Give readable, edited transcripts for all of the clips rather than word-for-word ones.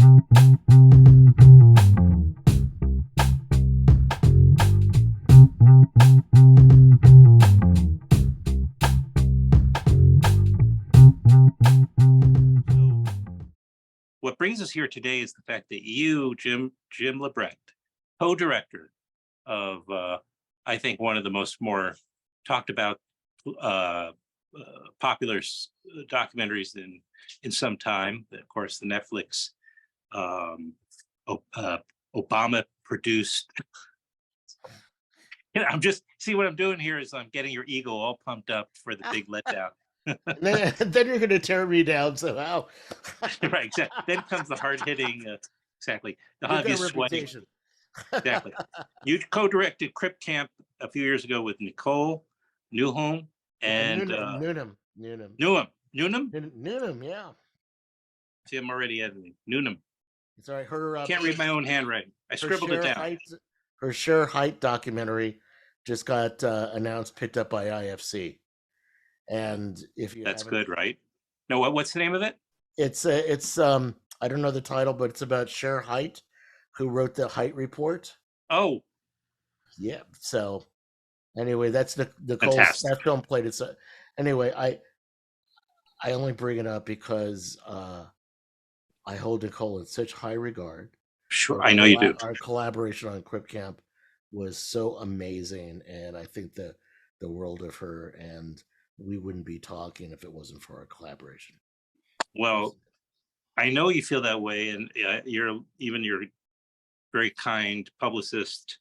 What brings us here today is the fact that you, Jim Lebrecht, co-director of, I think, one of the more talked about uh, popular documentaries in some time. Of course, the Netflix um, Obama produced. I'm just see what I'm doing here is I'm getting your ego all pumped up for the big letdown. Then you're going to tear me down somehow. Right, exactly. Then comes the hard hitting. Exactly, they'll You've have got you a sweating. reputation. Exactly. You co-directed Crip Camp a few years ago with Nicole Newhome and Newnham. Newnham. Yeah. See, I'm already editing Newnham. It's all right. Her Can't read my own handwriting. I scribbled it down. Her Share Height documentary just got announced, picked up by IFC. And if you That's good, right? No, what's the name of it? It's I don't know the title, but it's about Share Height, who wrote the Height Report. Oh, yeah. So anyway, that's Nicole's. That film played it. So anyway, I only bring it up because I hold Nicole in such high regard. Sure, I know you do. Our collaboration on Crip Camp was so amazing, and I think the world of her, and we wouldn't be talking if it wasn't for our collaboration. Well, I know you feel that way, and your very kind publicist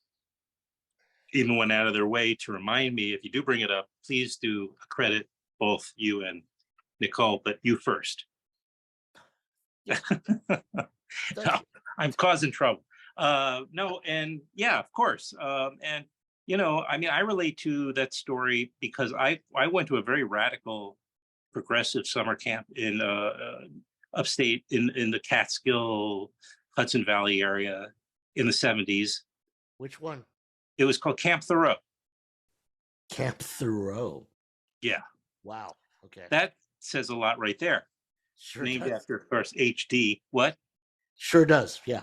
even went out of their way to remind me, if you do bring it up, please do credit both you and Nicole, but you first. No, I'm causing trouble. No, and yeah, of course. And I mean, I relate to that story because I went to a very radical, progressive summer camp in upstate in the Catskill, Hudson Valley area in the 70s. Which one? It was called Camp Thoreau. Camp Thoreau. Yeah. Wow. Okay. That says a lot right there. Sure Named does. after, of course, HD. What? Sure does. Yeah.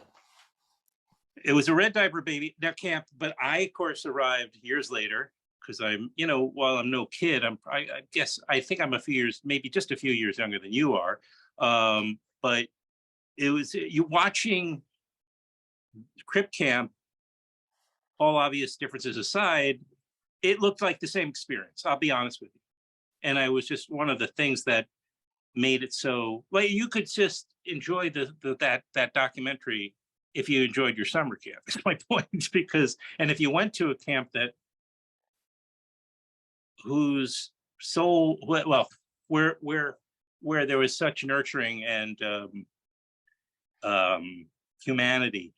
It was a red diaper baby that camp, but I, of course, arrived years later because I'm, while I'm no kid, I guess I think I'm a few years, maybe just a few years younger than you are. But it was you watching Crip Camp, all obvious differences aside, it looked like the same experience. I'll be honest with you. And I was just one of the things that made it so like you could just enjoy that documentary if you enjoyed your summer camp. That's my point. Because and if you went to a camp that whose soul where there was such nurturing and humanity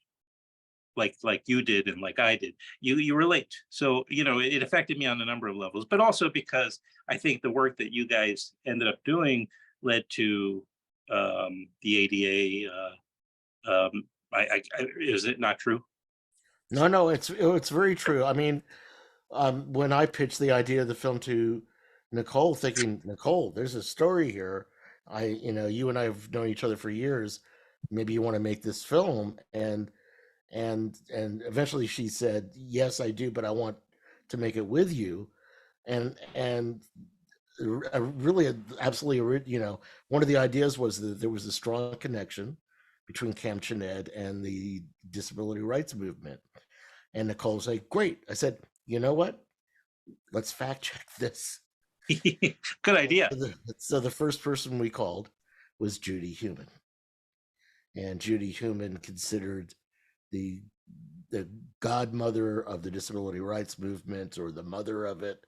like you did and like I did, you relate. So it affected me on a number of levels, but also because I think the work that you guys ended up doing led to the ADA. Is it not true? No, it's very true. I mean, when I pitched the idea of the film to Nicole, thinking, Nicole, there's a story here. You and I have known each other for years. Maybe you want to make this film, and eventually she said, yes, I do, but I want to make it with you. And really, absolutely, one of the ideas was that there was a strong connection between Camp Chened and the disability rights movement. And Nicole said, great. I said, you know what? Let's fact check this. Good idea. So the first person we called was Judy Heumann. And Judy Heumann, considered the godmother of the disability rights movement, or the mother of it,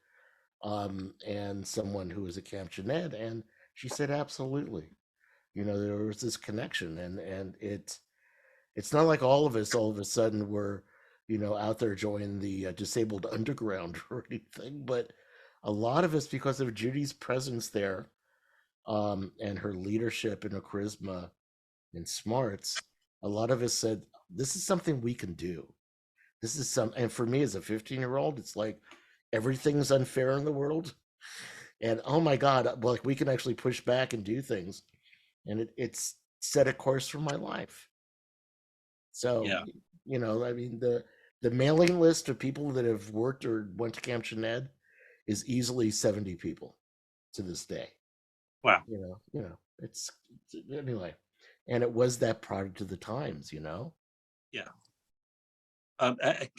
and someone who was at Camp Chened. And she said, absolutely. There was this connection, and it's not like all of us all of a sudden were, out there joining the disabled underground or anything, but a lot of us, because of Judy's presence there, and her leadership and her charisma and smarts, a lot of us said, this is something we can do. This is and for me as a 15-year-old, it's like everything's unfair in the world. And oh my God, like we can actually push back and do things. And it's set a course for my life. So, Yeah. you know, I mean, the mailing list of people that have worked or went to Camp Shened is easily 70 people to this day. Wow. It's anyway, and it was that product of the times, you know. Yeah.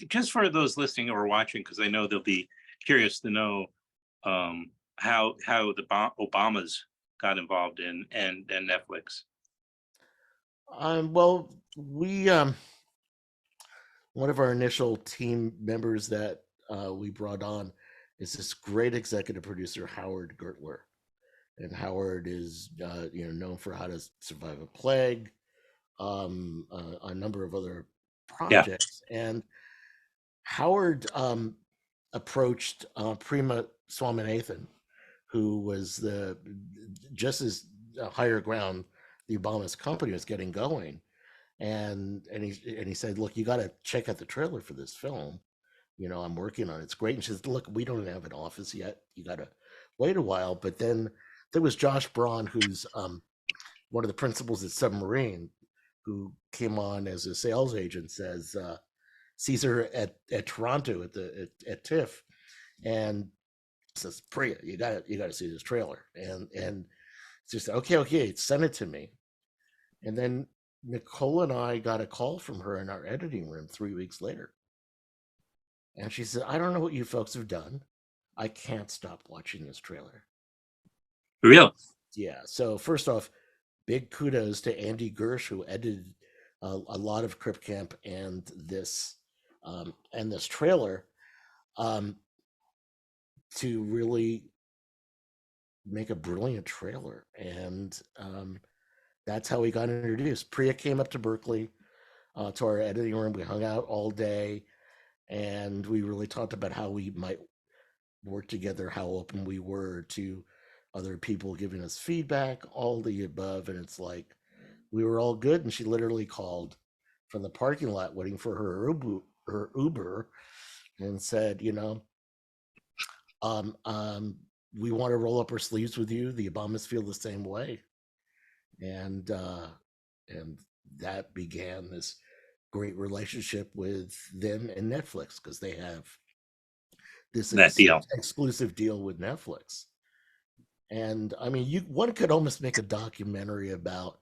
Just for those listening or watching, because I know they'll be curious to know how the Obamas got involved in and Netflix. Well, we one of our initial team members that we brought on is this great executive producer, Howard Gertler. And Howard is, known for How to Survive a Plague, a number of other Yeah. projects. And Howard approached Prima Swaminathan, who was just as higher ground the Obama's company was getting going, and he said, "Look, you got to check out the trailer for this film. I'm working on it. It's great." And she says, "Look, we don't have an office yet. You got to wait a while." But then there was Josh Braun, who's one of the principals at Submarine, who came on as a sales agent, sees her at Toronto at TIFF, and says, "Priya, you got to see this trailer." And she said, "Okay, send it to me." And then Nicole and I got a call from her in our editing room 3 weeks later. And she said, "I don't know what you folks have done. I can't stop watching this trailer." Real. Yeah. So first off, big kudos to Andy Gersh, who edited a lot of Crip Camp and this trailer, to really make a brilliant trailer. And that's how we got introduced. Priya came up to Berkeley, to our editing room. We hung out all day, and we really talked about how we might work together, how open we were to other people giving us feedback, all the above. And it's like we were all good. And she literally called from the parking lot waiting for her Uber and said, we want to roll up our sleeves with you. The Obamas feel the same way. And that began this great relationship with them and Netflix, because they have this That deal. exclusive deal with Netflix. And I mean, one could almost make a documentary about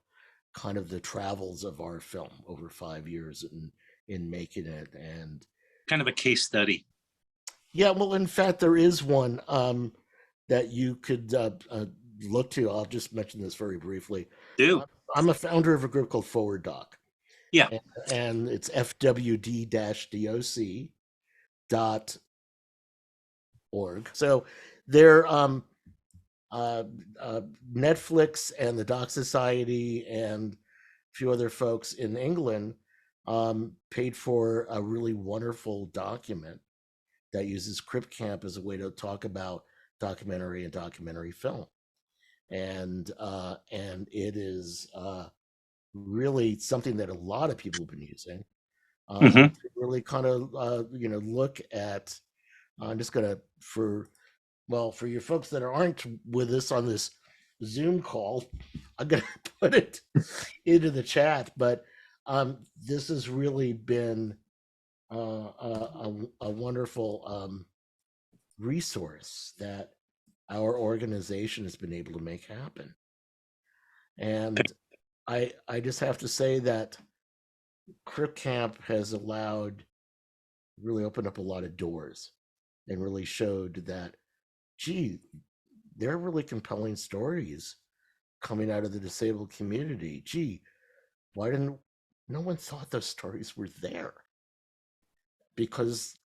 kind of the travels of our film over 5 years in making it, and Kind of a case study. yeah, well, in fact, there is one that you could look to. I'll just mention this very briefly. Do. I'm a founder of a group called Forward Doc. Yeah. And it's fwd-doc.org. So they're Netflix and the Doc Society and a few other folks in England paid for a really wonderful document that uses Crip Camp as a way to talk about documentary and documentary film. And it is really something that a lot of people have been using, to really kind of look at. I'm just gonna for your folks that aren't with us on this Zoom call, I'm gonna put it into the chat. But this has really been a wonderful resource that our organization has been able to make happen. And I just have to say that Crip Camp has really opened up a lot of doors, and really showed that, gee, there are really compelling stories coming out of the disabled community. Gee, why didn't no one thought those stories were there? Because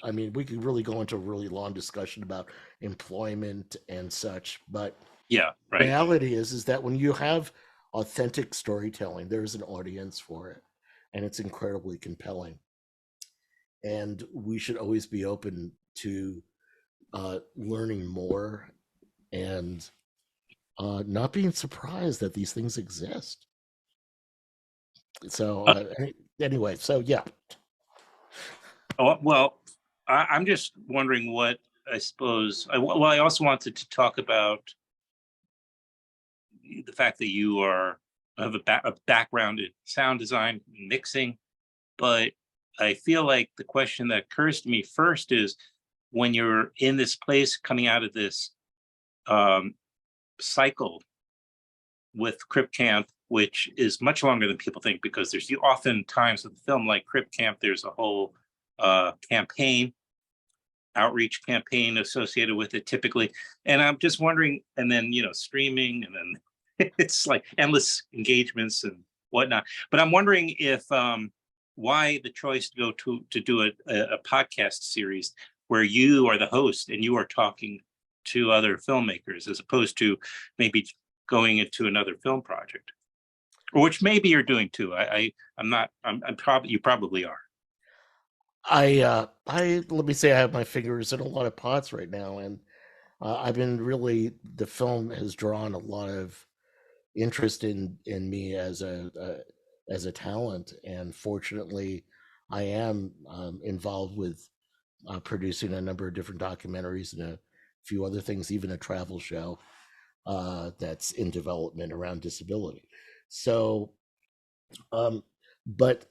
I mean, we could really go into a really long discussion about employment and such, but Yeah. Right. reality is that when you have authentic storytelling, there's an audience for it, and it's incredibly compelling. And we should always be open to learning more, and not being surprised that these things exist. So anyway, so yeah. Oh, well, I'm just wondering what I suppose. I also wanted to talk about the fact that you are have a background in sound design, mixing, but I feel like the question that occurs to me first is when you're in this place coming out of this um, cycle with Crip Camp, which is much longer than people think because there's often times with a film like Crip Camp, there's a whole campaign, outreach campaign associated with it typically. And I'm just wondering, and then, streaming, and then it's like endless engagements and whatnot. But I'm wondering if why the choice to go to do a podcast series where you are the host and you are talking to other filmmakers as opposed to maybe going into another film project, or which maybe you're doing too. I'm not. I'm probably you probably are. I let me say I have my fingers in a lot of pots right now, and I've been really the film has drawn a lot of interest in me as a talent, and fortunately, I am involved with producing a number of different documentaries and a few other things, even a travel show that's in development around disability. So, um, but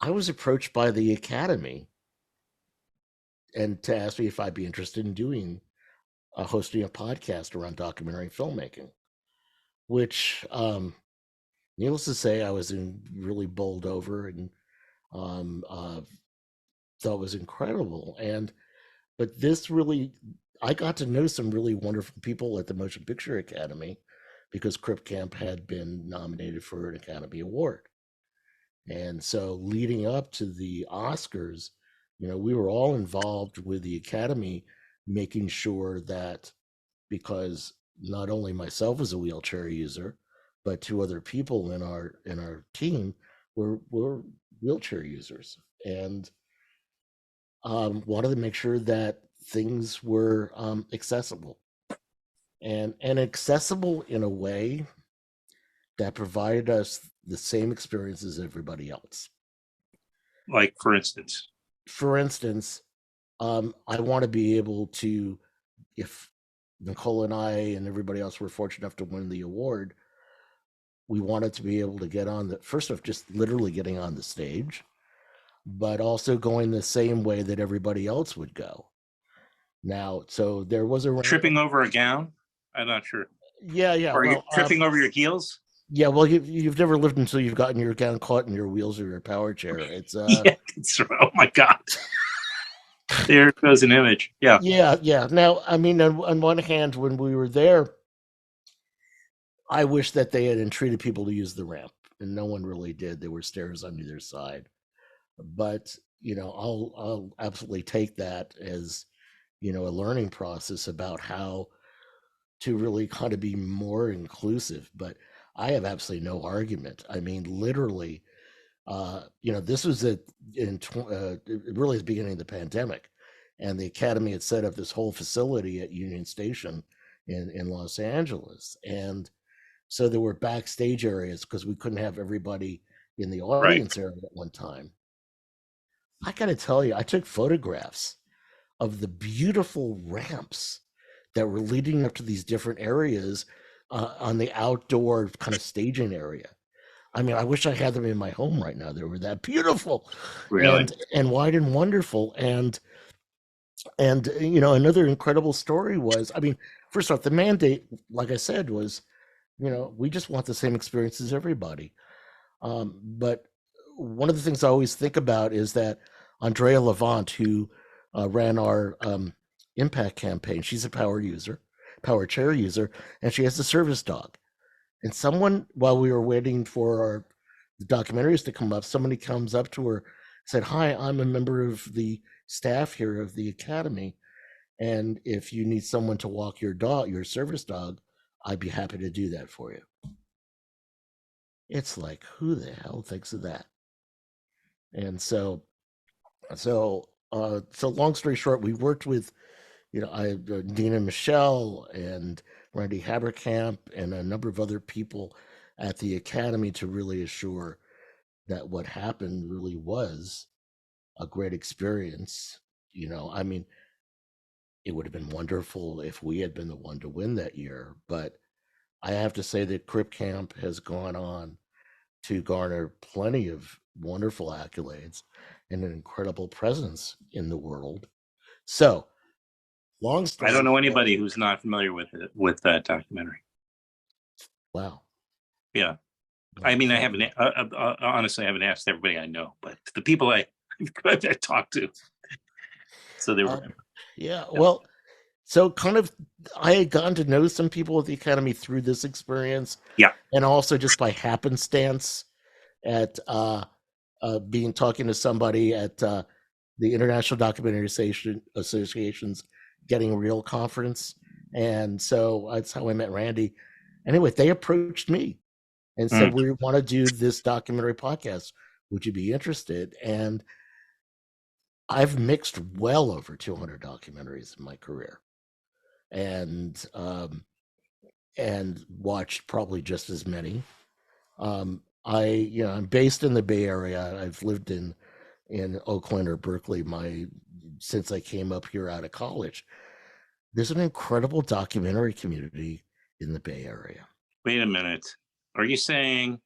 I was approached by the Academy and to ask me if I'd be interested in doing hosting a podcast around documentary filmmaking, which, needless to say, I was really bowled over and um, uh, thought was incredible. And but this really, I got to know some really wonderful people at the Motion Picture Academy because Crip Camp had been nominated for an Academy Award. And so leading up to the Oscars, we were all involved with the Academy, making sure that because not only myself as a wheelchair user, but two other people in our team were wheelchair users, and wanted to make sure that things were accessible and accessible in a way that provided us the same experience as everybody else. Like for instance, For instance, I want to be able to, if Nicole and I and everybody else were fortunate enough to win the award, we wanted to be able to get on the first off, just literally getting on the stage, but also going the same way that everybody else would go. Now, so there was a ramp. tripping over a gown. I'm not sure. Yeah. Or you Well, tripping over your heels. yeah. Well, you've never lived until you've gotten your gown caught in your wheels or your power chair. It's Yeah, it's, oh my God. There goes an image. Yeah. yeah. Now, I mean, on one hand, when we were there, I wish that they had entreated people to use the ramp, and no one really did. There were stairs on either side, but I'll absolutely take that as a learning process about how to really kind of be more inclusive. But I have absolutely no argument. I mean, literally, this was really the beginning of the pandemic, and the Academy had set up this whole facility at Union Station in Los Angeles, and so there were backstage areas because we couldn't have everybody in the Right. audience area at one time. I got to tell you, I took photographs of the beautiful ramps that were leading up to these different areas on the outdoor kind of staging area. I mean, I wish I had them in my home right now. They were that beautiful Really. and wide and wonderful. And another incredible story was, I mean, first off, the mandate, like I said, was, we just want the same experience as everybody. But one of the things I always think about is that Andrea Levant, who ran our impact campaign, she's a power chair user, and she has a service dog. And someone, while we were waiting for the documentaries to come up, somebody comes up to her, said, "Hi, I'm a member of the staff here of the Academy, and if you need someone to walk your dog, your service dog, I'd be happy to do that for you." It's like, who the hell thinks of that? And so long story short, we worked with, Dina Michelle and Randy Haberkamp and a number of other people at the Academy to really assure that what happened really was a great experience. I mean, it would have been wonderful if we had been the one to win that year, but I have to say that Crip Camp has gone on to garner plenty of wonderful accolades and an incredible presence in the world. So, long I story don't know short, anybody who's not familiar with it, with that documentary. wow. Yeah. I Well, mean, I thank haven't, you. honestly, I haven't asked everybody I know, but the people I talked to, so they were, Yeah, yeah. well, so kind of, I had gotten to know some people at the Academy through this experience, Yeah. and also just by happenstance at being talking to somebody at the International Documentary Association's Getting Real conference, and so that's how I met Randy. Anyway, they approached me and said, Mm. "We want to do this documentary podcast. Would you be interested?" And I've mixed well over 200 documentaries in my career, and watched probably just as many. I'm based in the Bay Area. I've lived in Oakland or Berkeley since I came up here out of college. There's an incredible documentary community in the Bay Area. Wait a minute. Are you saying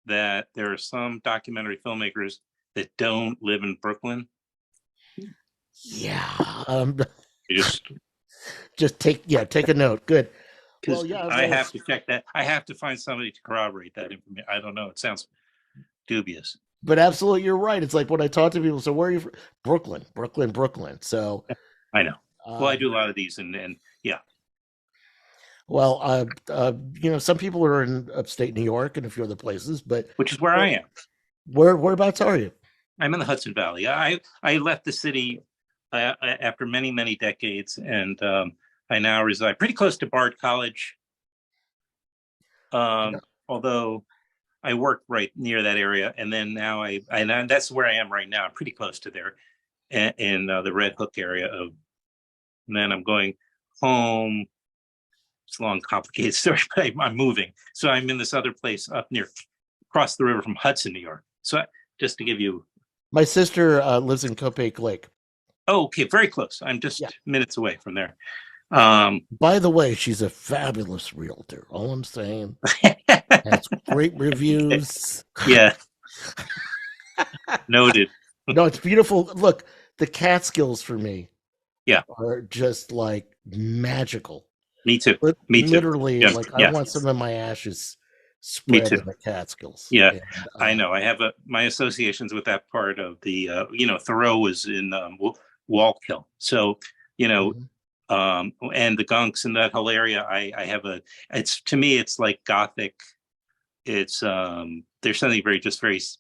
that there are some documentary filmmakers that don't live in Brooklyn? Yeah. You Just take a note. Good. Well, because yeah. I Well, have to check that. I have to find somebody to corroborate that information. I don't know. It sounds dubious. but absolutely, you're right. It's like when I talk to people. So where are you from? Brooklyn, Brooklyn, Brooklyn. So, I know. Well, I um, do a lot of these, and yeah, well, some people are in upstate New York and a few other places, but which is where where I am. whereabouts are you? I'm in the Hudson Valley. I left the city after many decades, and I now reside pretty close to Bard College. Yeah. Although I work right near that area, and then now that's where I am right now. I'm pretty close to there, in the Red Hook area of. And then I'm going home. It's a long, complicated story, but I'm moving, so I'm in this other place up near, across the river from Hudson, New York. So just to give you, My sister lives in Copake Lake. oh, okay, very close. I'm Yeah. just minutes away from there. Um, By the way, she's a fabulous realtor. All I'm saying. Has great reviews. yeah, noted. No, it's beautiful. Look, the Catskills for me Yeah, are just like magical. me too. Me too. Literally, Yeah, like I yeah, want some of my ashes me spread too. in the Catskills. Yeah, And I know. I have my associations with that part of the. Thoreau was in Wallkill, so you know, mhm. and the Gunks and that whole area. I have a. It's, to me, it's like Gothic. It's there's something very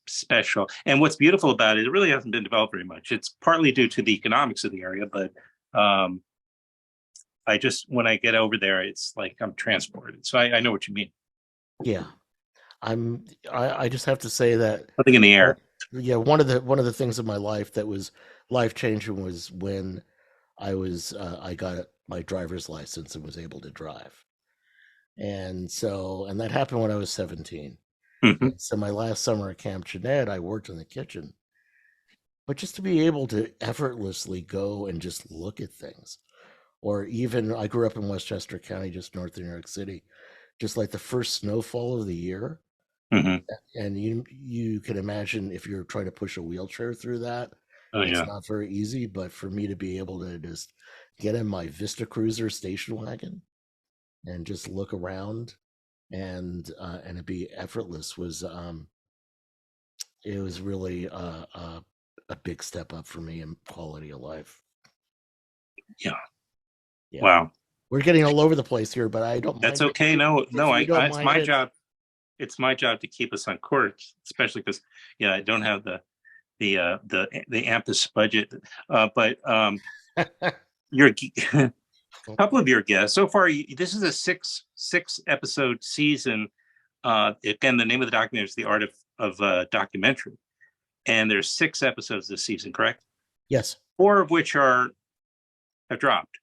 special. And what's beautiful about it, it really hasn't been developed very much. It's partly due to the economics of the area, but um, I just, when I get over there, it's like I'm transported. So I know what you mean. Yeah, I just have to say that Something in the air. yeah, one of the things in my life that was life changing was when I got my driver's license and was able to drive. And that happened when I was 17. Hmm. So my last summer at Camp Jeanette, I worked in the kitchen. But just to be able to effortlessly go and just look at things, or even I grew up in Westchester County, just north of New York City, just like the first snowfall of the year, Hmm. and you can imagine if you're trying to push a wheelchair through that, Oh it's yeah. not very easy. But for me to be able to just get in my Vista Cruiser station wagon and just look around and it be effortless was it was really a big step up for me in quality of life. Yeah. Yeah, Wow. we're getting all over the place here, but I don't That's mind it okay. No, if no, you don't it's mind my it. job. It's my job to keep us on course, especially because, yeah, I don't have the AMPAS budget. But your a couple of your guests so far. This is a six episode season. Again, the name of the documentary is The Art of Documentary, and there's 6 episodes this season, correct? Yes. 4 of which have dropped.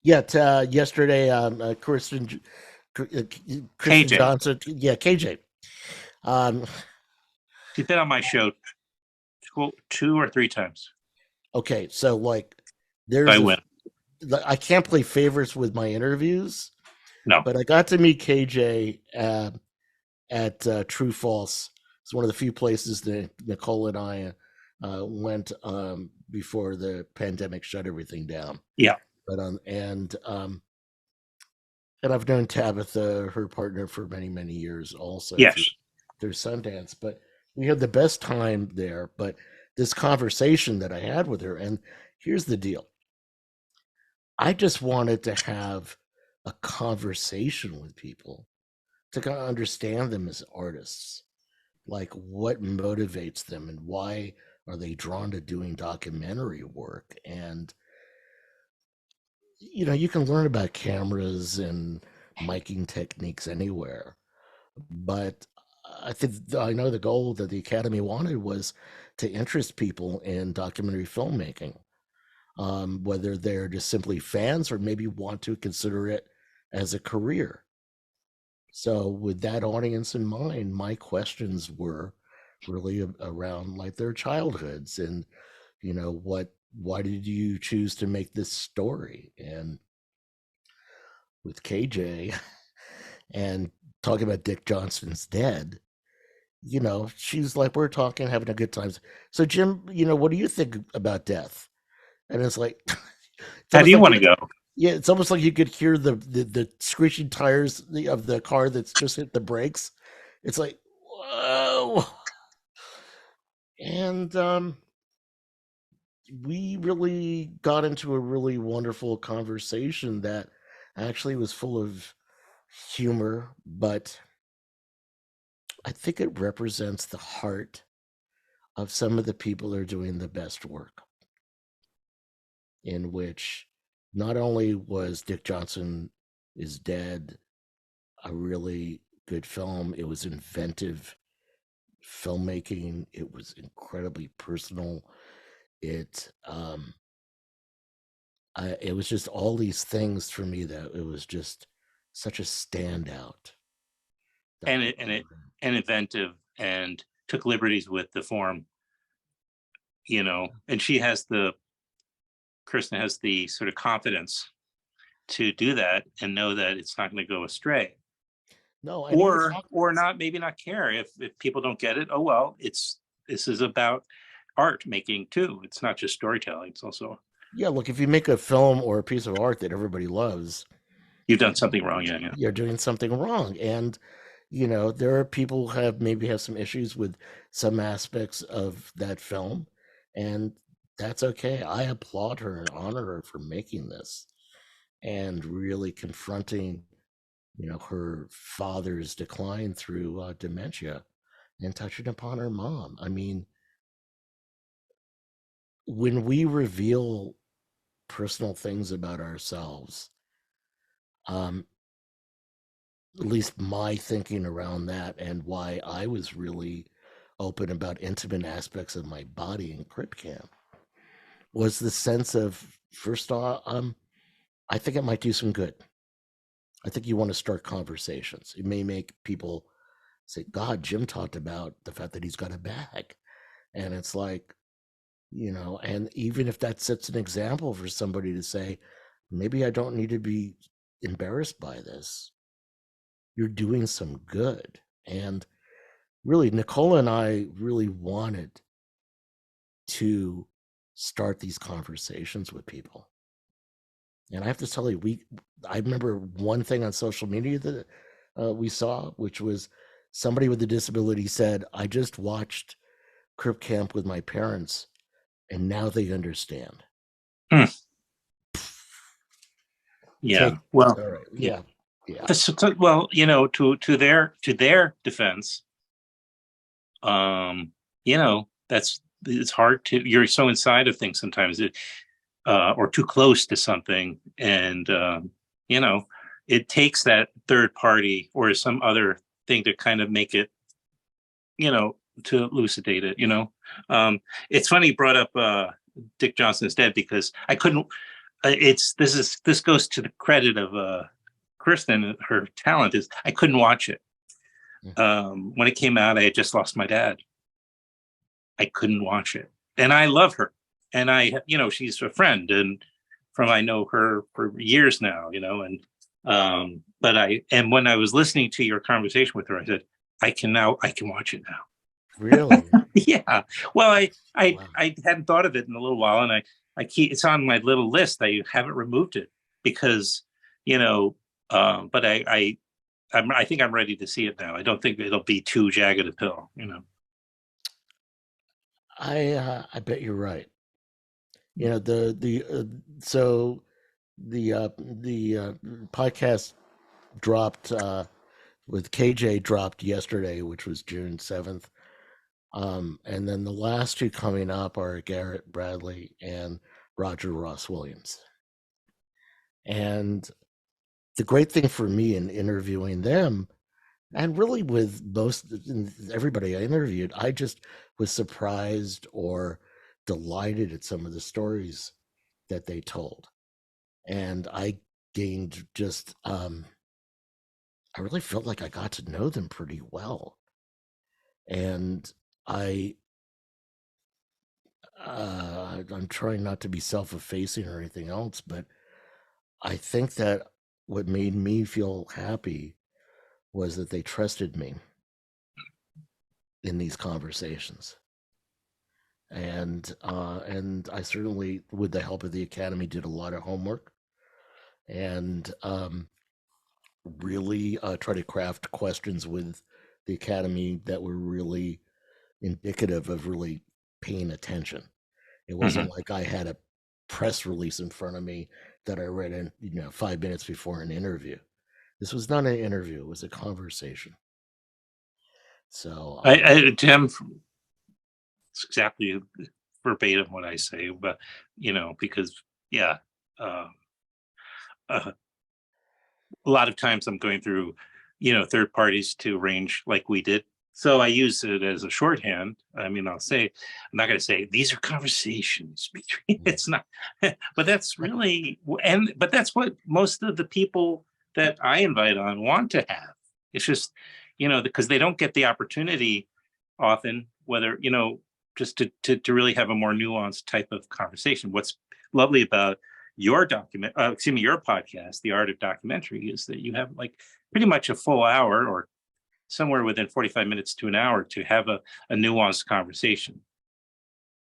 Yeah. Yesterday, Kristen KJ, Johnson. Yeah, KJ. Um, she's been on my show 2 or 3 times. okay, so like, I there's win. I can't play favorites with my interviews, No. but I got to meet KJ at True False. It's one of the few places that Nicole and I went before the pandemic shut everything down. Yeah. But and I've known Tabitha, her partner, for many, many years also Yes. through Sundance. But we had the best time there. But this conversation that I had with her, and here's the deal. I just wanted to have a conversation with people to kind of understand them as artists, like what motivates them and why are they drawn to doing documentary work. And you can learn about cameras and miking techniques anywhere, but I know the goal that the Academy wanted was to interest people in documentary filmmaking, whether they're just simply fans or maybe want to consider it as a career. So with that audience in mind, my questions were really around like their childhoods and why did you choose to make this story? And with KJ and talking about Dick Johnson's dead, she's like, we're talking, having a good time. So Jim, what do you think about death? And it's like, it's How do almost you like want to go? yeah, it's almost like you could hear the screeching tires of the car that's just hit the brakes. It's like, whoa. And we really got into a really wonderful conversation that actually was full of humor, but I think it represents the heart of some of the people that are doing the best work, in which not only was Dick Johnson is Dead a really good film, it was inventive filmmaking, it was incredibly personal. It was just all these things for me that it was just such a standout And documentary. and inventive, and took liberties with the form, and Kristen has the sort of confidence to do that and know that it's not going to go astray, No, and even or not, maybe not care if people don't get it. Oh well, this is about art making too. It's not just storytelling. It's also, yeah, look, if you make a film or a piece of art that everybody loves, you've done something wrong. Yeah, yeah. you're doing something wrong. And there are people who have some issues with some aspects of that film, and that's okay. I applaud her and honor her for making this and really confronting her father's decline through dementia and touching upon her mom. I mean, when we reveal personal things about ourselves, um, at least my thinking around that and why I was really open about intimate aspects of my body in Crip Camp was the sense of, first off, I think it might do some good. I think you want to start conversations. It may make people say, God, Jim talked about the fact that he's got a bag. And it's like, and even if that sets an example for somebody to say, maybe I don't need to be embarrassed by this. You're doing some good. And really, Nicole and I really wanted to start these conversations with people. And I have to tell you, I remember one thing on social media that we saw, which was somebody with a disability said, I just watched Crip Camp with my parents, and now they understand. Hmm. Yeah. Take Well, all right. yeah. Yeah. Yeah. Well, to their defense, that's, it's hard to, you're so inside of things sometimes, or too close to something, and it takes that third party or some other thing to kind of make it, to elucidate it. It's funny you brought up Dick Johnson is Dead, because I couldn't. This goes to the credit of Kristen. Her talent is, I couldn't watch it. When it came out, I had just lost my dad. I couldn't watch it, and I love her, and she's a friend, and I know her for years now, and And when I was listening to your conversation with her, I said, I can watch it now. Really? Yeah. Well, Wow. I hadn't thought of it in a little while, and I keep it's on my little list. I haven't removed it because, you know, but I think I'm ready to see it now. I don't think it'll be too jagged a pill, you know. I bet you're right. You know, so the podcast dropped with KJ dropped yesterday, which was June 7th. And then the last two coming up are Garrett Bradley and Roger Ross Williams. And the great thing for me in interviewing them, and really with everybody I interviewed, I just was surprised or delighted at some of the stories that they told. And I gained just, I really felt like I got to know them pretty well. And I, I'm trying not to be self-effacing or anything else, but I think that what made me feel happy was that they trusted me in these conversations. And I certainly, with the help of the Academy, did a lot of homework and really try to craft questions with the Academy that were really indicative of really paying attention. It wasn't Mhm. like I had a press release in front of me that I read in, 5 minutes before an interview. This was not an interview; it was a conversation. So, Jim, it's exactly verbatim what I say, but because yeah, uh, uh, a lot of times I'm going through, third parties to arrange like we did. So I use it as a shorthand. I mean, I'm not going to say these are conversations between, mm, it's not, but that's really, but that's what most of the people that I invite on want to have. It's just, because they don't get the opportunity often, whether, just to really have a more nuanced type of conversation. What's lovely about your podcast, The Art of Documentary, is that you have like pretty much a full hour or somewhere within 45 minutes to an hour to have a nuanced conversation.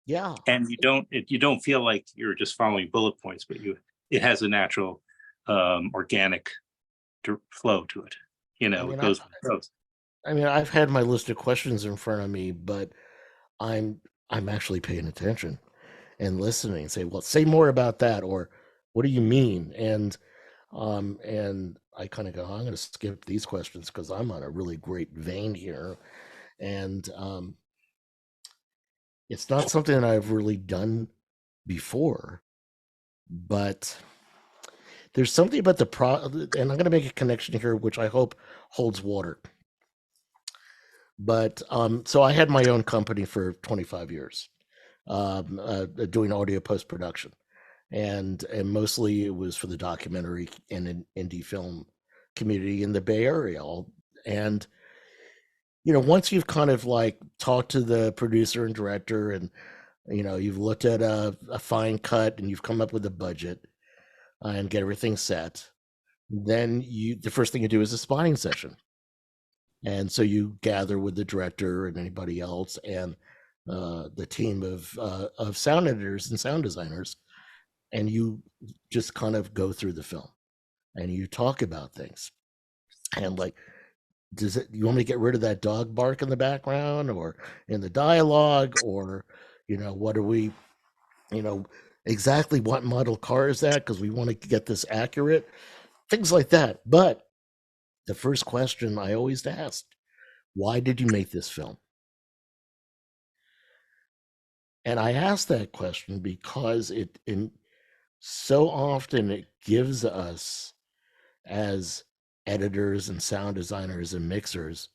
yeah, And you don't feel like you're just following bullet points, but it has a natural, organic flow to it. I It mean, goes with it goes. I've had my list of questions in front of me, but I'm I'm actually paying attention and listening. Say, well, say more about that, or what do you mean? And I kind of go, I'm going to skip these questions because I'm on a really great vein here, and it's not something that I've really done before, but there's something about and I'm going to make a connection here, which I hope holds water. But so I had my own company for 25 years, doing audio post production, and mostly it was for the documentary and an indie film community in the Bay Area. And once you've kind of like talked to the producer and director, and you've looked at a fine cut, and you've come up with a budget and get everything set, then the first thing you do is a spotting session. And so you gather with the director and anybody else and the team of sound editors and sound designers, and you just kind of go through the film and you talk about things. And like, you want me to get rid of that dog bark in the background or in the dialogue, or what are we, you know exactly what model car is that, because we want to get this accurate, things like that. But the first question I always ask, why did you make this film? And I ask that question because so often it gives us, as editors and sound designers and mixers,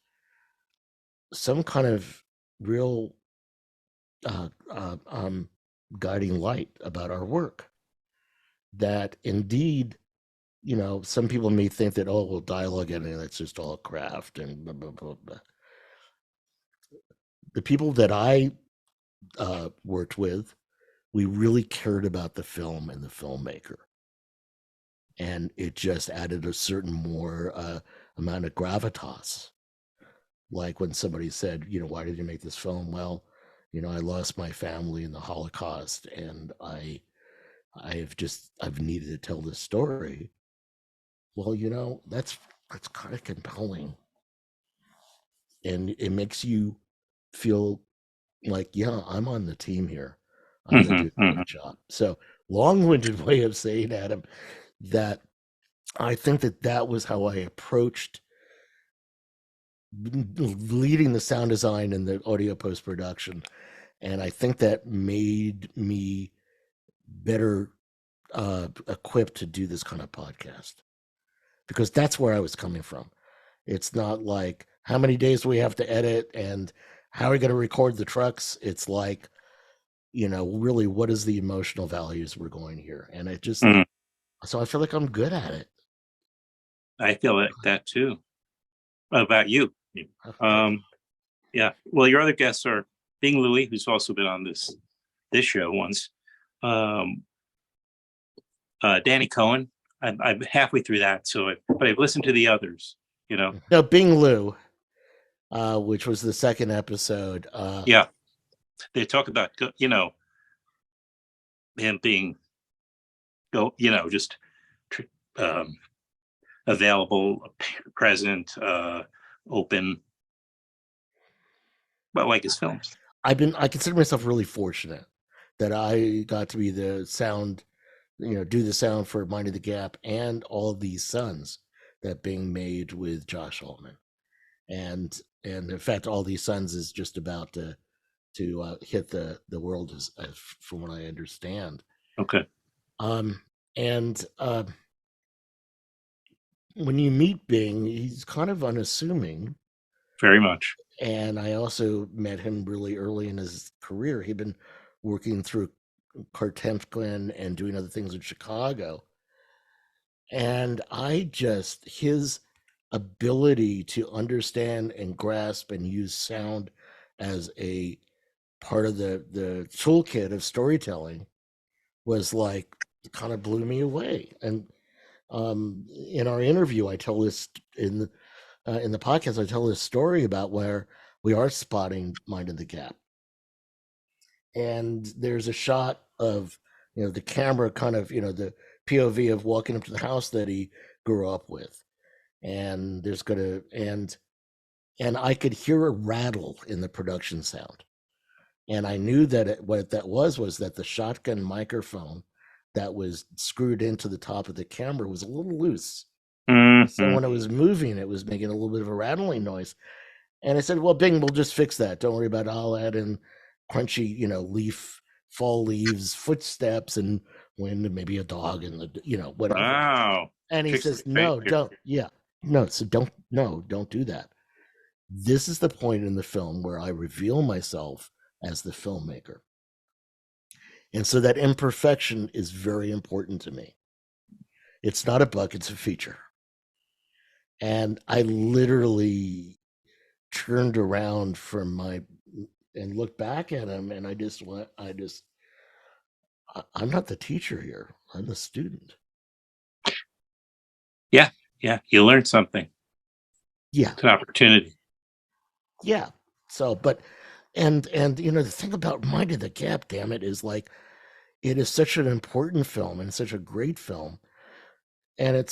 some kind of real uh, uh, um, guiding light about our work. That indeed, some people may think that, oh, well, dialogue editing, that's just all craft and blah, blah, blah, blah. The people that I worked with, we really cared about the film and the filmmaker. and it just added a certain more amount of gravitas. Like when somebody said, why did you make this film? Well, I lost my family in the Holocaust, and I've needed to tell this story. Well, that's kind of compelling, and it makes you feel like, yeah, I'm on the team here. I'm going to do a Hmm. great job. So, long-winded way of saying, Adam, that I think that was how I approached leading the sound design and the audio post production, and I think that made me better equipped to do this kind of podcast, because that's where I was coming from. It's not like how many days we have to edit and how are we going to record the trucks. It's like, really, what is the emotional values we're going here? And Hmm. so I feel like I'm good at it. I feel like that too. What about you? Oh, thank you. Um, yeah. Well, your other guests are Bing Louie, who's also been on this show once. Um, Danny Cohen. I'm halfway through that, but I've listened to the others. You know. No, Bing Lu, which was the second episode. Yeah, they talk about him being just um, available, present, open, but like his films. I consider myself really fortunate that I got to be the sound, do the sound for Mind of the Gap and all of these sons that being made with Josh Altman. And in fact, all these sons is just about to hit the world, as from what I understand. Okay. And when you meet Bing, he's kind of unassuming. Very much. And I also met him really early in his career. He'd been working through Cartemkin and doing other things in Chicago. And his ability to understand and grasp and use sound as a part of the toolkit of storytelling was like, kind of blew me away. And in our interview, I tell this in the podcast, I tell this story about where we are spotting Mind of the Gap, and there's a shot of the camera kind of the POV of walking up to the house that he grew up with, and and I could hear a rattle in the production sound, and I knew that what that was that the shotgun microphone that was screwed into the top of the camera was a little loose. So Hmm. when it was moving, it was making a little bit of a rattling noise. And I said, well, Bing, we'll just fix that. Don't worry about it. I'll add in crunchy, fall leaves, footsteps, and wind, and maybe a dog, and whatever. Wow. And he Tricks of says, the trade no, here. don't. Yeah. No, so don't do that. This is the point in the film where I reveal myself as the filmmaker. And so that imperfection is very important to me. It's not a bug, it's a feature. And I literally turned around and looked back at him, and I'm not the teacher here. I'm the student. Yeah. Yeah. You learned something. Yeah. It's an opportunity. Yeah. So, but, and, the thing about Mind of the Gap, damn it, is like, it is such an important film and such a great film. And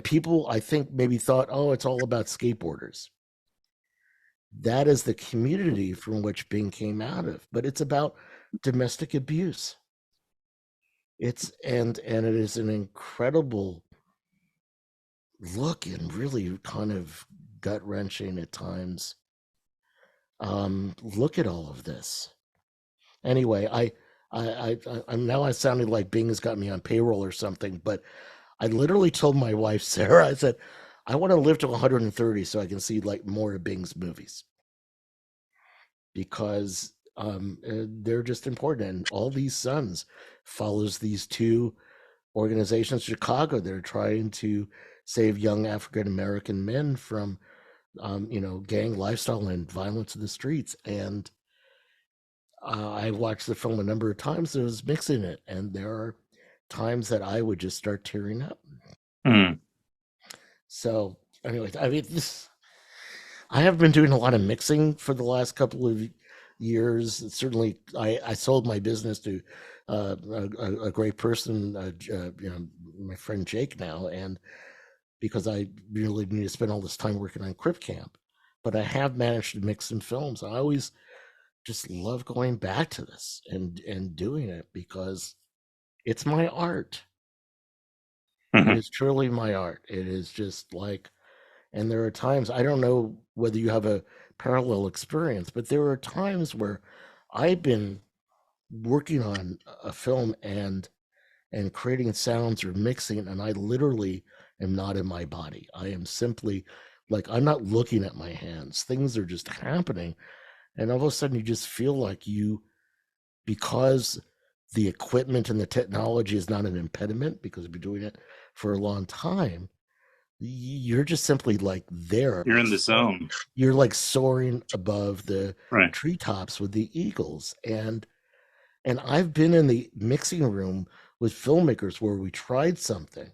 people, I think, maybe thought, oh, it's all about skateboarders. That is the community from which Bing came out of, but it's about domestic abuse. And it is an incredible look, and really kind of gut wrenching at times. Look at all of this. Anyway, I'm now I sounded like Bing has got me on payroll or something, but I literally told my wife Sarah, I said, I want to live to 130 so I can see like more of Bing's movies, because they're just important. And all these sons follows these two organizations in Chicago that are trying to save young African American men from gang lifestyle and violence in the streets. And I watched the film a number of times. It was mixing it, and there are times that I would just start tearing up. Mm. So anyway, I mean, I have been doing a lot of mixing for the last couple of years. Certainly, I sold my business to a great person, my friend Jake now, and because I really need to spend all this time working on Crip Camp. But I have managed to mix some films. I always just love going back to this and doing it because it's my art. It Mhm. is truly my art. It is just like, and there are times, I don't know whether you have a parallel experience, but there are times where I've been working on a film and creating sounds or mixing, and I literally am not in my body. I am simply like, I'm not looking at my hands. Things are just happening. And all of a sudden you just feel like because the equipment and the technology is not an impediment, because we've been doing it for a long time, you're just simply like there. You're Like in the zone. you're like soaring above the Right. treetops with the eagles. And I've been in the mixing room with filmmakers where we tried something,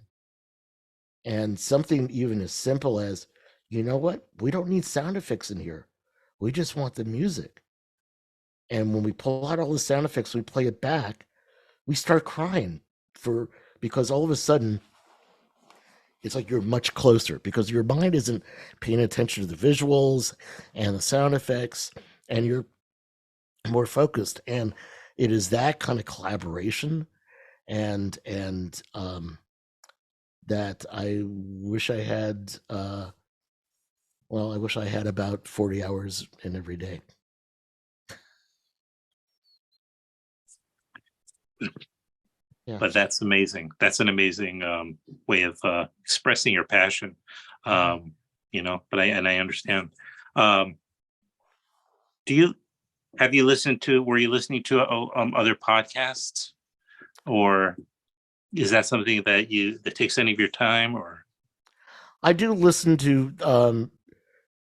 and something even as simple as, you know what, we don't need sound effects in here, we just want the music. And when we pull out all the sound effects, we play it back, we start crying for because all of a sudden it's like you're much closer because your mind isn't paying attention to the visuals and the sound effects, and you're more focused. And it is that kind of collaboration and that I wish I had. Well, I wish I had about 40 hours in every day. Yeah. But that's amazing. That's an amazing way of expressing your passion. Um, but I understand. Um, do you have you listened to? Were you listening to other podcasts, or is that something that takes any of your time? Or I do listen to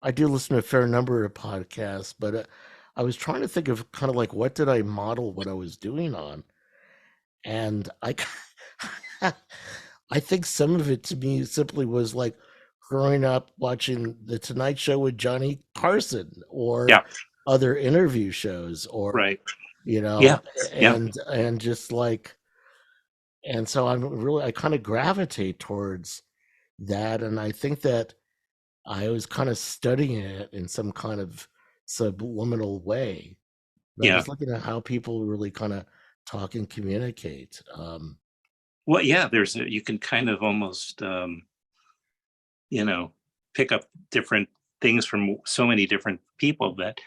I do listen to a fair number of podcasts, but I was trying to think of kind of like what did I model what I was doing on, and I think some of it to me simply was like growing up watching the Tonight Show with Johnny Carson or yeah, other interview shows, or right, you yeah, know, yeah, and just like, and so I kind of gravitate towards that, and I think that I was kind of studying it in some kind of subliminal way. And I'm yeah. just looking at how people really kind of talk and communicate. Well, yeah. You can kind of almost you know pick up different things from so many different people that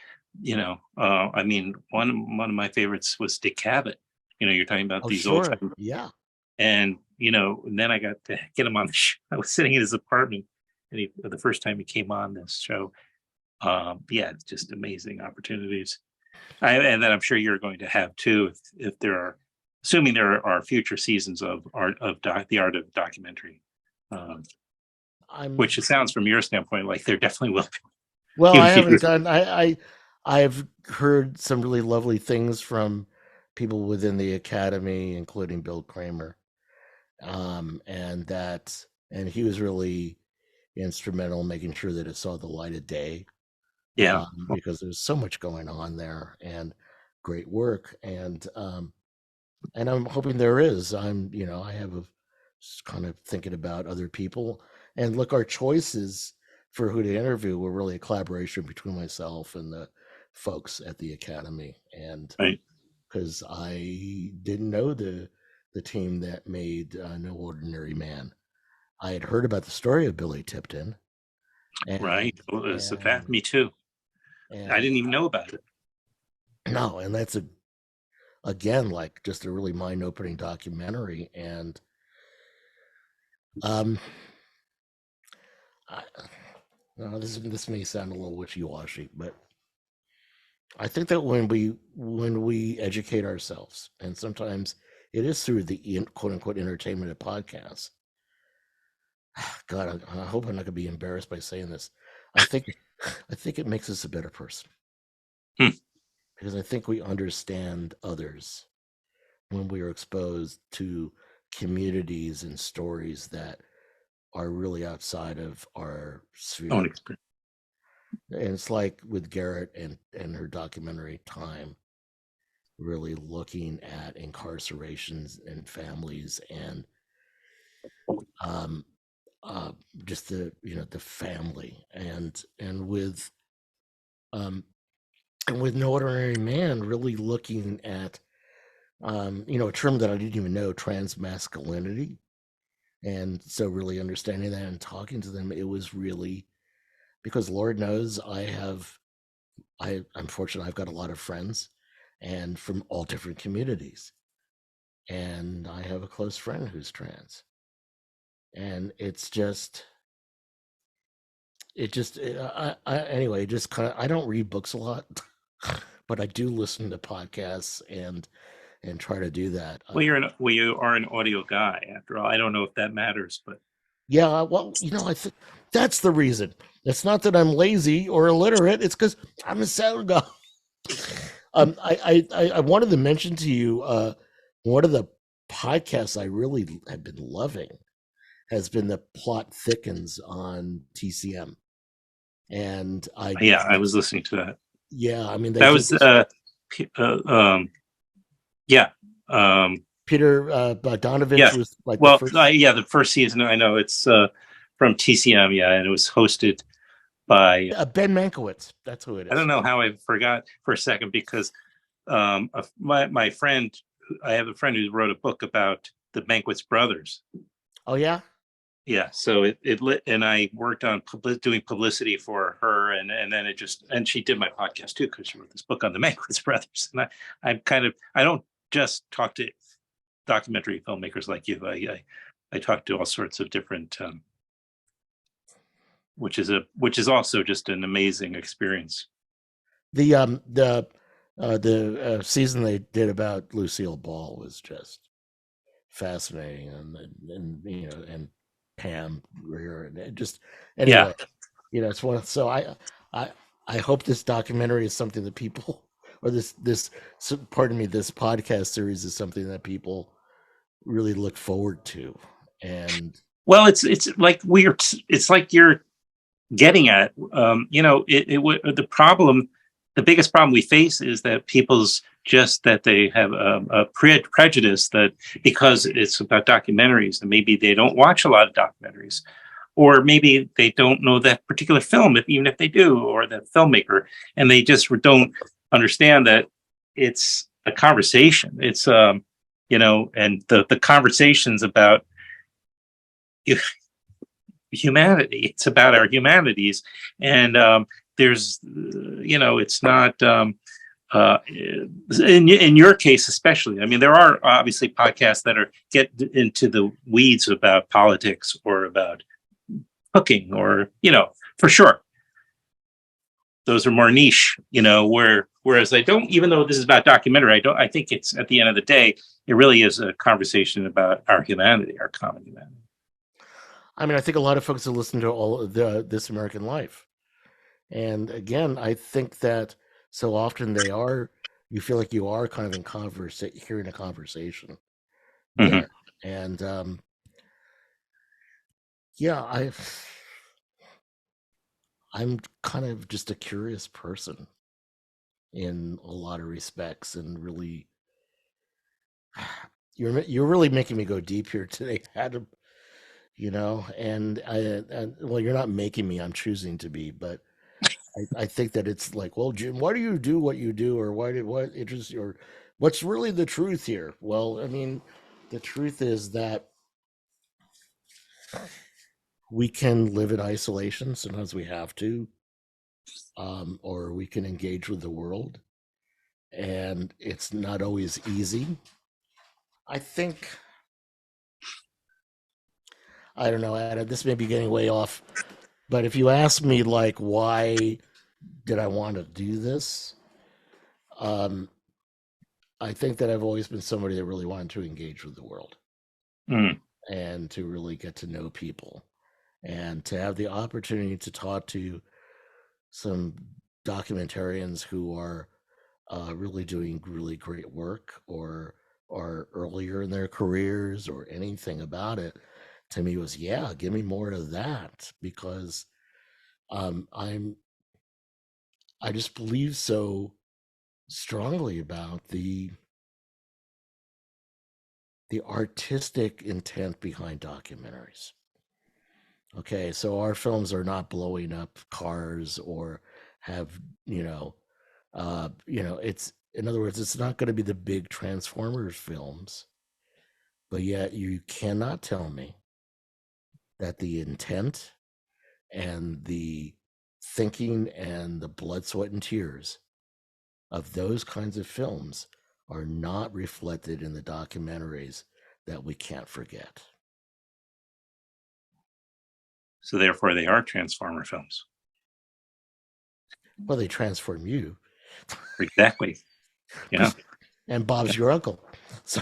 I mean, one of my favorites was Dick Cavett. You're talking about Oh, these old sure. time, Yeah. and and then I got to get him on the show. I was sitting in his apartment, and the first time he came on this show, yeah, it's just amazing opportunities. And then I'm sure you're going to have too, if there are, assuming there are future seasons of the art of documentary, um, I'm which it sounds from your standpoint like there definitely will Well, be in I the haven't future. done I've heard some really lovely things from people within the academy, including Bill Kramer. And that and he was really instrumental in making sure that it saw the light of day, Yeah, because there's so much going on there and great work. And I'm hoping there is. I have a kind of thinking about other people. And look, our choices for who to interview were really a collaboration between myself and the folks at the Academy. And right, because I didn't know the team that made No Ordinary Man. I had heard about the story of Billy Tipton, right. and Well, so that and me too. I and didn't even know about it. no, and that's again like just a really mind-opening documentary. And um I, this may sound a little wishy-washy, but I think that when we educate ourselves, and sometimes it is through the quote unquote entertainment of podcasts. God, I hope I'm not gonna be embarrassed by saying this. I think I think it makes us a better person Hmm. because I think we understand others when we are exposed to communities and stories that are really outside of our Own sphere. experience. And it's like with Garrett and her documentary Time, really looking at incarcerations and families and um, uh, just the family um, and with No Ordinary Man, really looking at a term that I didn't even know, trans masculinity, and so really understanding that and talking to them, it was really because Lord knows I'm fortunate. I've got a lot of friends, and from all different communities, and I have a close friend who's trans, and anyway, just kind of, I don't read books a lot, but I do listen to podcasts and try to do that. Well, you are an audio guy after all. I don't know if that matters, but Yeah, well, I think that's the reason. It's not that I'm lazy or illiterate. It's because I'm a sound guy. I wanted to mention to you one of the podcasts I really have been loving has been the Plot Thickens on TCM, and yeah, I was listening to that. yeah, I mean they That did was this. yeah, Peter Bogdanovich yeah. was like the Well, first. yeah, the first season. I know it's from TCM. Yeah, and it was hosted by Ben Mankiewicz. That's who it I don't is. know how I forgot for a second because my friend, I have a friend who wrote a book about the Banquets brothers. Oh yeah. Yeah, so it lit, and I worked on doing publicity for her, and then and she did my podcast too because she wrote this book on the Mankiewicz brothers. And I don't just talk to documentary filmmakers like you. I talk to all sorts of different, which is also just an amazing experience. The season they did about Lucille Ball was just fascinating, and and Pam Grier, and just Yeah. anyway, it's one. So I I hope this documentary is something that people, or pardon me, this podcast series is something that people really look forward to, and Well, it's like it's like you're getting at. The biggest problem we face is that people's just that they have a prejudice that because it's about documentaries, and maybe they don't watch a lot of documentaries, or maybe they don't know that particular film, even if they do, or that filmmaker, and they just don't understand that it's a conversation. It's and the conversations about humanity. It's about our humanities, and there's, it's not. In your case, especially, I mean, there are obviously podcasts that get into the weeds about politics or about cooking, or for sure, those are more niche. Whereas I don't, even though this is about documentary, I think it's at the end of the day, it really is a conversation about our humanity, our common humanity. I mean, I think a lot of folks have listened to all of This American Life. And again, I think that so often you feel like you are kind of hearing a conversation Mm-hmm. there. And yeah, I'm kind of just a curious person in a lot of respects, and really, you're really making me go deep here today, Adam. And well, you're not making me, I'm choosing to be, but I think that it's like, well, Jim, why do you do what you do, or what interests you, or what's really the truth here? Well, I mean, the truth is that we can live in isolation, sometimes we have to, or we can engage with the world, and it's not always easy. I think, I don't know, Adam, this may be getting way off, but if you ask me, like, why did I want to do this? Um, I think that I've always been somebody that really wanted to engage with the world, Mm. and to really get to know people, and to have the opportunity to talk to some documentarians who are really doing really great work, or are earlier in their careers, or anything about it, to me was, yeah, give me more of that, because I just believe so strongly about the artistic intent behind documentaries. Okay, so our films are not blowing up cars or have, it's, in other words, it's not going to be the big Transformers films, but yet you cannot tell me that the intent and the thinking and the blood, sweat, and tears of those kinds of films are not reflected in the documentaries that we can't forget. So therefore, they are Transformer films. Well, they transform you. Exactly. Yeah. And Bob's your uncle. So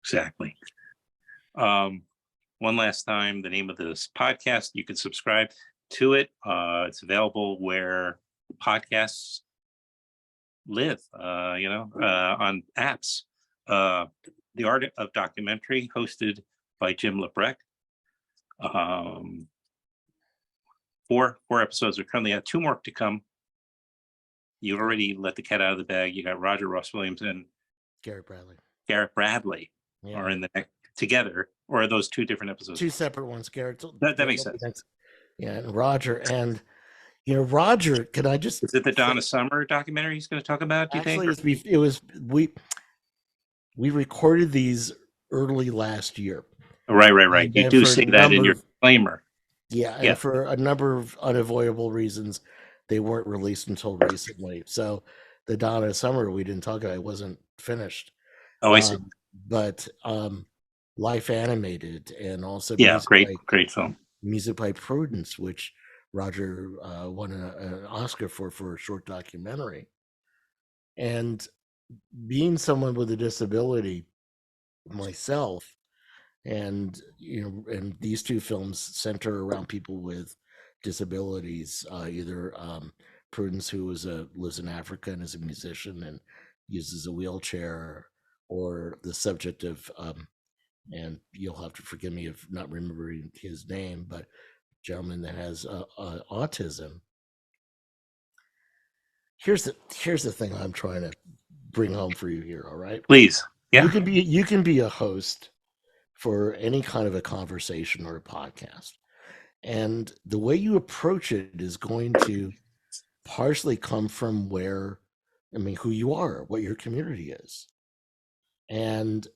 Exactly. One last time, the name of this podcast, you can subscribe to it. It's available where podcasts live, on apps. The Art of Documentary, hosted by Jim Lebrecht. Four episodes are currently out. 2 more to come. You already let the cat out of the bag. You got Roger Ross Williams and Garrett Bradley. Are in the next together, or are those 2 different episodes? 2 separate ones. Garrett. That makes sense. Yeah, and Roger, and Roger. Can I just? Is it the Donna Summer documentary he's going to talk about? Do you Actually, think? it was we recorded these early last year. Right. You do say that in your disclaimer. Yeah, and for a number of unavoidable reasons, they weren't released until recently. So the Donna Summer we didn't talk about, it wasn't finished. Oh, I see. But Life Animated, and also great film. Music by Prudence, which Roger won an Oscar for a short documentary. And being someone with a disability myself, and and these 2 films center around people with disabilities, either Prudence, who lives in Africa and is a musician and uses a wheelchair, or the subject of and you'll have to forgive me if not remembering his name, but gentleman that has autism. Here's the thing I'm trying to bring home for you here. All right, please. Yeah, you can be a host for any kind of a conversation or a podcast, and the way you approach it is going to partially come from who you are, what your community is. And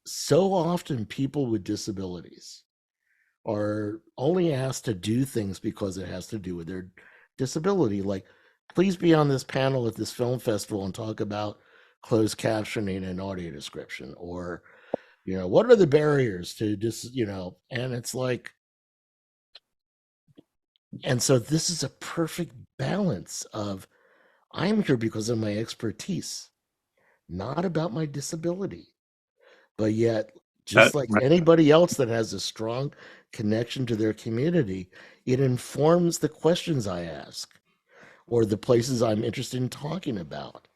so often people with disabilities are only asked to do things because it has to do with their disability. Like, please be on this panel at this film festival and talk about closed captioning and audio description, or what are the barriers to and it's like, and so this is a perfect balance of, I'm here because of my expertise, not about my disability, but yet, just like anybody else that has a strong connection to their community, it informs the questions I ask or the places I'm interested in talking about.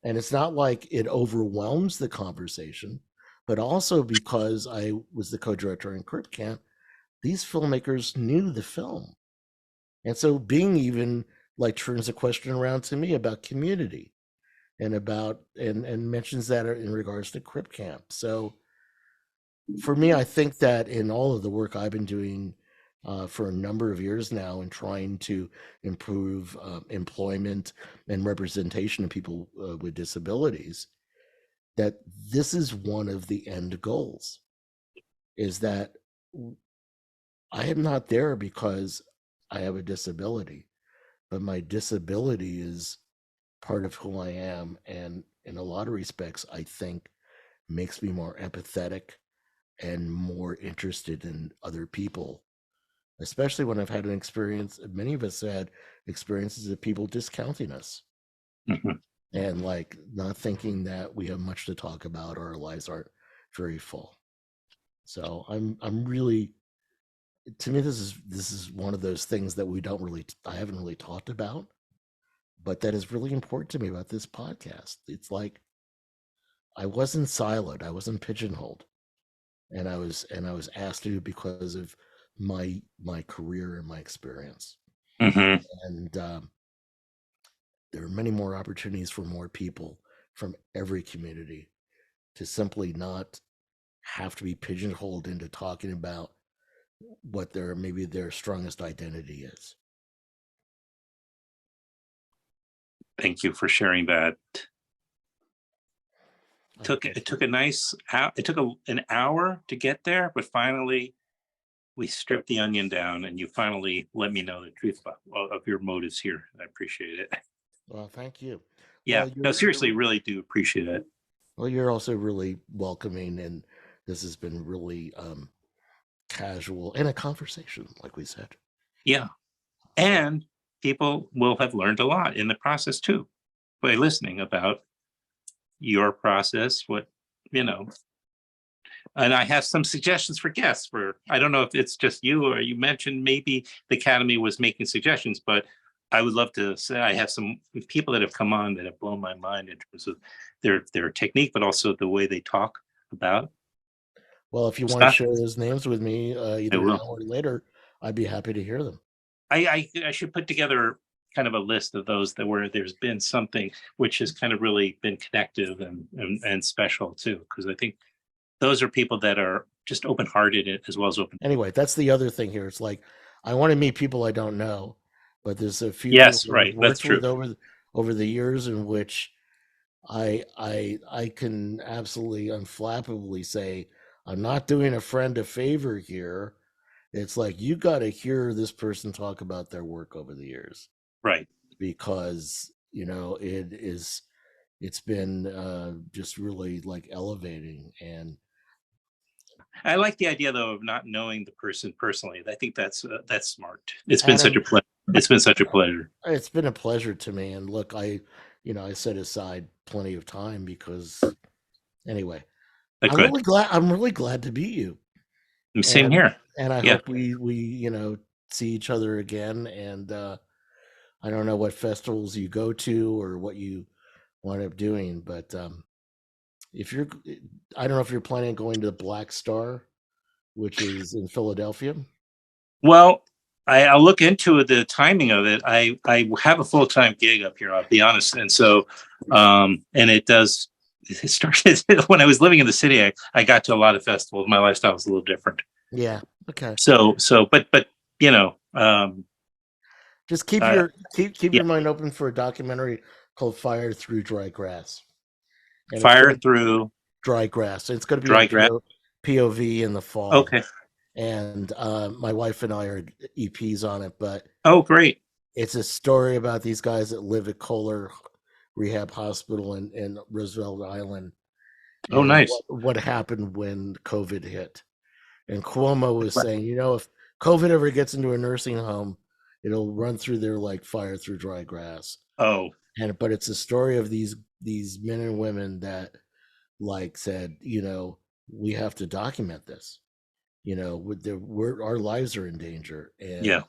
And it's not like it overwhelms the conversation, but also because I was the co-director in Crip Camp, these filmmakers knew the film. And so being even like turns a question around to me about community and about, and mentions that in regards to Crip Camp. So for me, I think that in all of the work I've been doing for a number of years now in trying to improve employment and representation of people with disabilities, that this is one of the end goals, is that I am not there because I have a disability, but my disability is part of who I am. And in a lot of respects, I think makes me more empathetic and more interested in other people, especially when I've had an experience, many of us had experiences of people discounting us. Mm-hmm. And like not thinking that we have much to talk about, or our lives aren't very full. So I'm really, to me, this is one of those things that I haven't really talked about, but that is really important to me about this podcast. It's like, I wasn't siloed. I wasn't pigeonholed, and I was asked to because of my career and my experience. Hmm. And there are many more opportunities for more people from every community to simply not have to be pigeonholed into talking about what their maybe their strongest identity is. Thank you for sharing that. I It appreciate took a nice it took an hour to get there, but finally we stripped the onion down, and you finally let me know the truth of your motives here. I appreciate it. Well, thank you. Yeah, no, seriously, really do appreciate it. You're also really welcoming, and this has been really casual and a conversation, like we said. Yeah, So and people will have learned a lot in the process too by listening about your process. What you know, and I have some suggestions for guests. For I don't know if it's just you or you mentioned maybe the Academy was making suggestions, but I would love to say I have some people that have come on that have blown my mind in terms of their technique, but also the way they talk about well, if you want to stuff. share those names with me, I either now will. or later, I'd be happy to hear them. I should put together kind of a list of those that where there's been something which has kind of really been connective and special too, because I think those are people that are just open hearted as well as open. Anyway, that's the other thing here. It's like I want to meet people I don't know, but there's a few people Yes, that I've right. That's worked true. with over the years in which I can absolutely unflappably say I'm not doing a friend a favor here. It's like you got to hear this person talk about their work over the years Right. because it's been just really like elevating. And I like the idea though of not knowing the person personally. I think that's smart. It's been such a Adam, pleasure. It's been such a pleasure. it's been a pleasure to me. And look, I set aside plenty of time because anyway, Good. I'm really glad to meet you. Same and here. and I Yeah. hope we see each other again. And I don't know what festivals you go to or what you wind up doing, but if you're, I don't know if you're planning on going to the Black Star, which is in Philadelphia. Well, I'll look into the timing of it. I have a full time gig up here. I'll be honest, and so and it does. It started when I was living in the city. I got to a lot of festivals. My lifestyle was a little different. Yeah. Okay. But Just uh, keep yeah, your mind open for a documentary called Fire Through Dry Grass, and it's fire going to through dry grass. It's going to be on dry grass. POV in the fall. Okay. And my wife and I are EPs on it, but Oh, great. it's a story about these guys that live at Kohler Rehab Hospital in Roosevelt Island, Oh, and nice. what happened when COVID hit. And Cuomo was saying, if COVID ever gets into a nursing home, it'll run through there like fire through dry grass. Oh, But it's a story of these men and women that like said, we have to document this. Our lives are in danger, and yeah.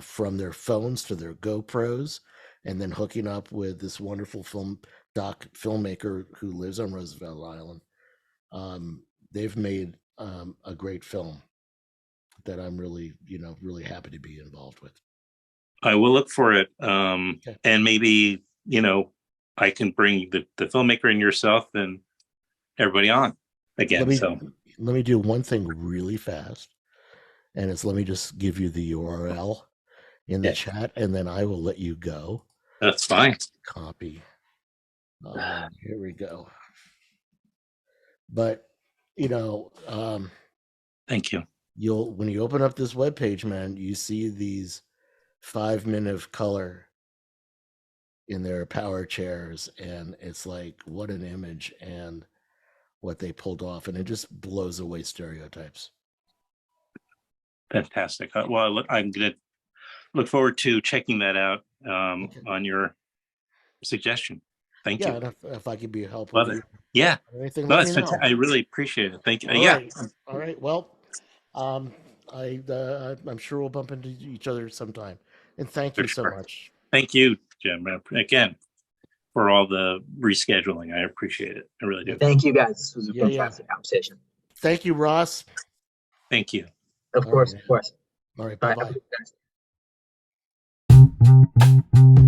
from their phones to their GoPros, and then hooking up with this wonderful filmmaker who lives on Roosevelt Island. They've made a great film that I'm really, really happy to be involved with. I will look for it. Okay. And maybe, I can bring the filmmaker and yourself and everybody on Let again. me So let me do one thing really fast, and let me just give you the URL in the yeah, chat, and then I will let you go. that's fine. Copy. Here we go. But you know, Thank you. you'll when you open up this webpage, man, you see these 5 men of color in their power chairs, and it's like what an image and what they pulled off, and it just blows away stereotypes. Fantastic. Well, I'm going to look forward to checking that out Okay. on your suggestion. Thank Yeah, you. and if I could be a help with Love it. you Yeah. or anything, No, let me that's fantastic. know. I really appreciate it. Thank you. All Yeah. right. All right. Well, um, I'm sure we'll bump into each other sometime. And thank For you so sure. much. Thank you, Jim. Again, for all the rescheduling. I appreciate it. I really do. Thank you, guys. This was a Yeah, fantastic conversation. Thank you, Ross. Thank you. Of course, of course. All right, All bye-bye. right,